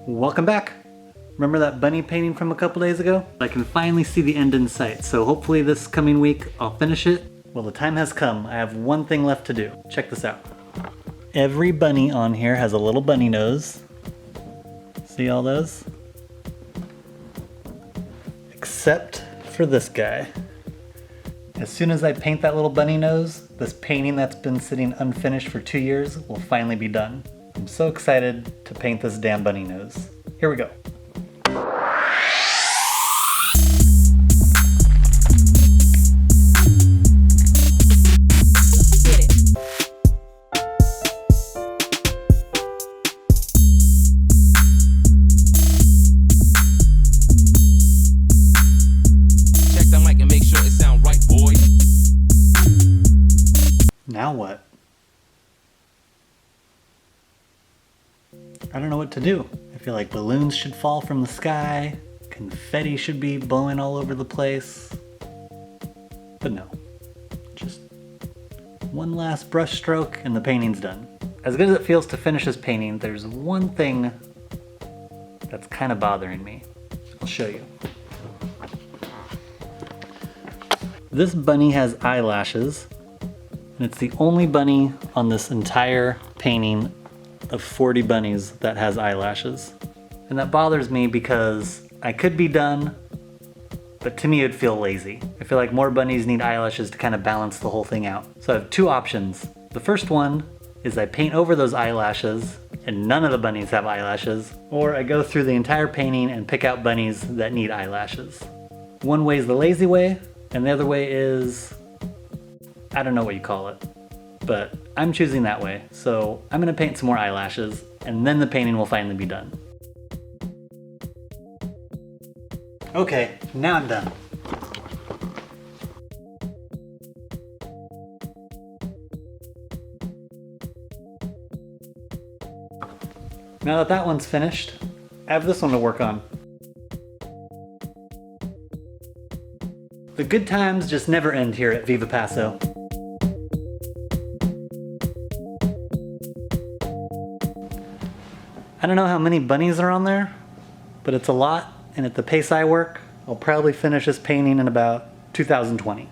Welcome back! Remember that bunny painting from a couple days ago? I can finally see the end in sight, so hopefully this coming week I'll finish it. Well, the time has come. I have one thing left to do. Check this out. Every bunny on here has a little bunny nose. See all those? Except for this guy. As soon as I paint that little bunny nose, this painting that's been sitting unfinished for 2 years will finally be done. I'm so excited to paint this damn bunny nose. Here we go. Now what? I don't know what to do. I feel like balloons should fall from the sky, confetti should be blowing all over the place, but no. Just one last brush stroke and the painting's done. As good as it feels to finish this painting, there's one thing that's kind of bothering me. I'll show you. This bunny has eyelashes. And it's the only bunny on this entire painting of 40 bunnies that has eyelashes. And that bothers me because I could be done, but to me it'd feel lazy. I feel like more bunnies need eyelashes to kind of balance the whole thing out. So I have two options. The first one is I paint over those eyelashes and none of the bunnies have eyelashes, or I go through the entire painting and pick out bunnies that need eyelashes. One way is the lazy way, and the other way is, I don't know what you call it, but I'm choosing that way. So I'm gonna paint some more eyelashes and then the painting will finally be done. Okay, now I'm done. Now that that one's finished, I have this one to work on. The good times just never end here at Viva Paso. I don't know how many bunnies are on there, but it's a lot, and at the pace I work, I'll probably finish this painting in about 2020.